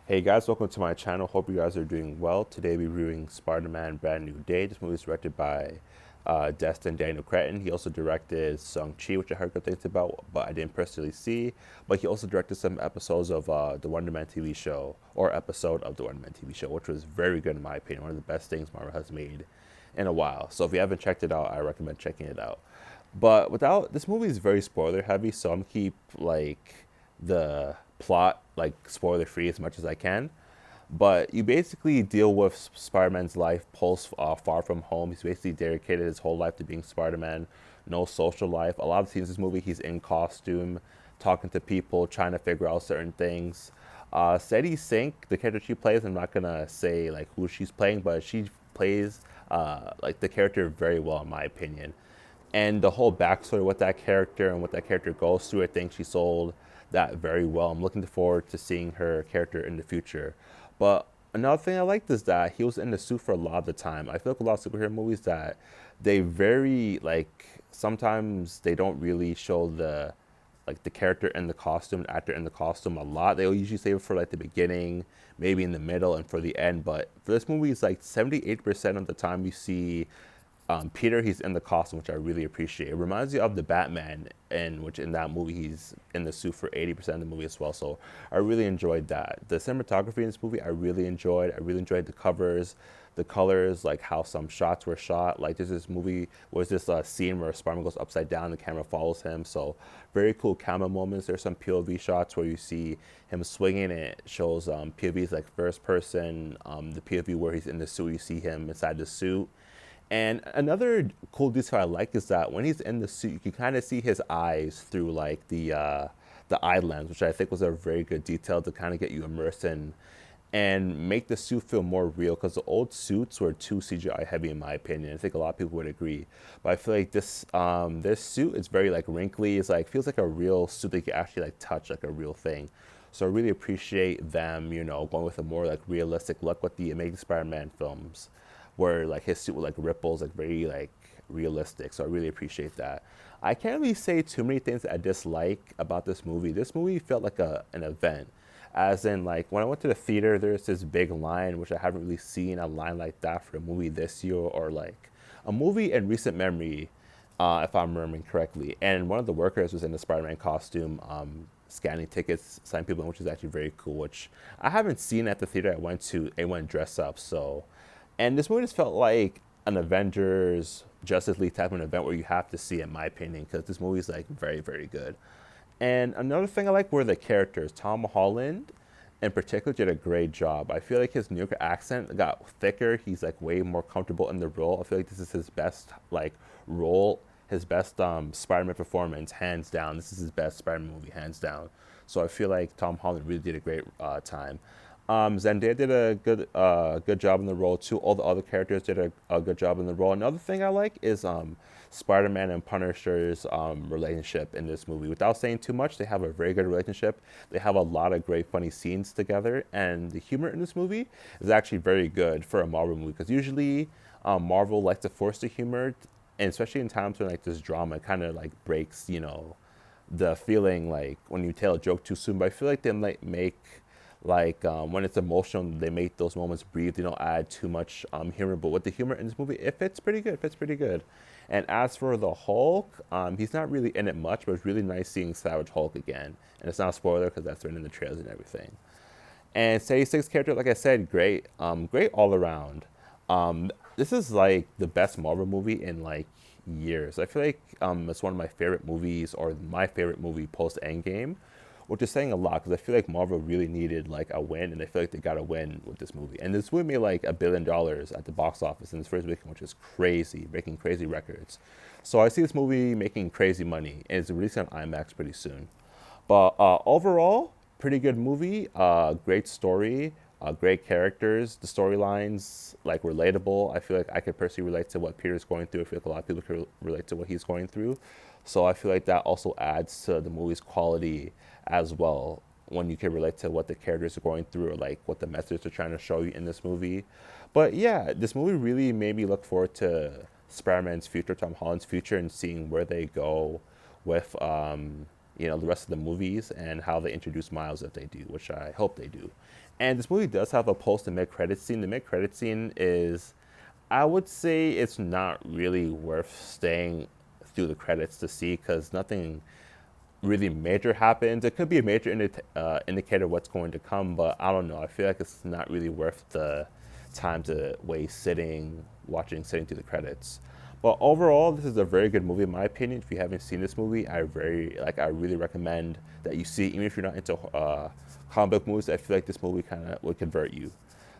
Hey guys, welcome to my channel. Hope you guys are doing well. Today we're reviewing Spider-Man Brand New Day. This movie is directed by Destin Daniel Cretton. He also directed Shang-Chi, which I heard good things about, but I didn't personally see. But he also directed some episodes of the Wonder Man TV show, or episode of the Wonder Man TV show, which was very good in my opinion. One of the best things Marvel has made in a while. So if you haven't checked it out, I recommend checking it out. But without this movie is very spoiler heavy, so I'm keep like the plot like spoiler free as much as I can. But you basically deal with Spider-Man's life post Far From Home. He's basically dedicated his whole life to being Spider-Man, no social life. A lot of scenes in this movie, he's in costume, talking to people, trying to figure out certain things. Sadie Sink, the character she plays, I'm not gonna say like who she's playing, but she plays like the character very well in my opinion. And the whole backstory with that character and what that character goes through, I think she sold that very well. I'm looking forward to seeing her character in the future. But another thing I liked is that he was in the suit for a lot of the time. I feel like a lot of superhero movies that they very like sometimes they don't really show the character in the costume, the actor in the costume a lot. They'll usually save it for like the beginning, maybe in the middle, and for the end. But for this movie, it's like 78% of the time you see Peter, he's in the costume, which I really appreciate. It reminds you of the Batman, in which in that movie he's in the suit for 80% of the movie as well. So I really enjoyed that. The cinematography in this movie, I really enjoyed. I really enjoyed the covers, the colors, like how some shots were shot. Like there's this movie was this scene where Spider-Man goes upside down, the camera follows him. So very cool camera moments. There's some POV shots where you see him swinging, and it shows POVs like first person. The POV where he's in the suit, you see him inside the suit. And another cool detail I like is that when he's in the suit, you can kind of see his eyes through like the eye lens, which I think was a very good detail to kind of get you immersed in and make the suit feel more real. Because the old suits were too CGI heavy, in my opinion. I think a lot of people would agree, but I feel like this suit is very like wrinkly. It's like feels like a real suit that you can actually like touch, like a real thing. So I really appreciate them, going with a more like realistic look with the Amazing Spider-Man films where like his suit with like ripples, like very like realistic. So I really appreciate that. I can't really say too many things that I dislike about this movie. This movie felt like an event. As in, like when I went to the theater, there's this big line, which I haven't really seen a line like that for a movie this year or like a movie in recent memory, if I'm remembering correctly. And one of the workers was in the Spider-Man costume, scanning tickets, signing people, which is actually very cool. Which I haven't seen at the theater I went to. Anyone dress up, so and this movie just felt like an Avengers Justice League type of event where you have to see it, in my opinion, because this movie is like very, very good. And another thing I like were the characters. Tom Holland, in particular, did a great job. I feel like his New York accent got thicker. He's like way more comfortable in the role. I feel like this is his best like role, his best Spider-Man performance, hands down. This is his best Spider-Man movie, hands down. So I feel like Tom Holland really did a great time. Zendaya did a good job in the role too. All the other characters did a good job in the role. Another thing I like is Spider-Man and Punisher's relationship in this movie. Without saying too much, they have a very good relationship. They have a lot of great funny scenes together, and the humor in this movie is actually very good for a Marvel movie because usually Marvel likes to force the humor, and especially in times when like this drama kind of like breaks, the feeling like when you tell a joke too soon. But I feel like they might make like when it's emotional, they make those moments breathe. They don't add too much humor, but with the humor in this movie, it fits pretty good. It fits pretty good. And as for the Hulk, he's not really in it much, but it's really nice seeing Savage Hulk again. And it's not a spoiler because that's written in the trailers and everything. And 76 character, like I said, great, great all around. This is like the best Marvel movie in like years. I feel like it's one of my favorite movies, or my favorite movie post Endgame, which is saying a lot because I feel like Marvel really needed like a win, and I feel like they got a win with this movie. And this movie made like $1 billion at the box office in its first weekend, which is crazy, breaking crazy records. So I see this movie making crazy money, and it's releasing on IMAX pretty soon. But overall, pretty good movie. Great story. Great characters. The storylines like relatable. I feel like I could personally relate to what Peter's going through. I feel like a lot of people can relate to what he's going through. So I feel like that also adds to the movie's quality as well. When you can relate to what the characters are going through, or like what the message they're trying to show you in this movie. But yeah, this movie really made me look forward to Spider-Man's future, Tom Holland's future, and seeing where they go with the rest of the movies and how they introduce Miles if they do, which I hope they do. And this movie does have a post and mid credit scene. The mid credit scene is, I would say, it's not really worth staying through the credits to see because nothing really major happens. It could be a major indicator of what's going to come, but I don't know. I feel like it's not really worth the time to waste sitting through the credits. But overall, this is a very good movie in my opinion. If you haven't seen this movie, I really recommend that you see it, even if you're not into comic book movies. I feel like this movie kind of would convert you.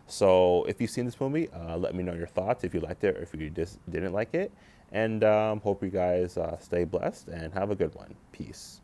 So if you've seen this movie, let me know your thoughts if you liked it or if you just didn't like it. And hope you guys stay blessed and have a good one. Peace.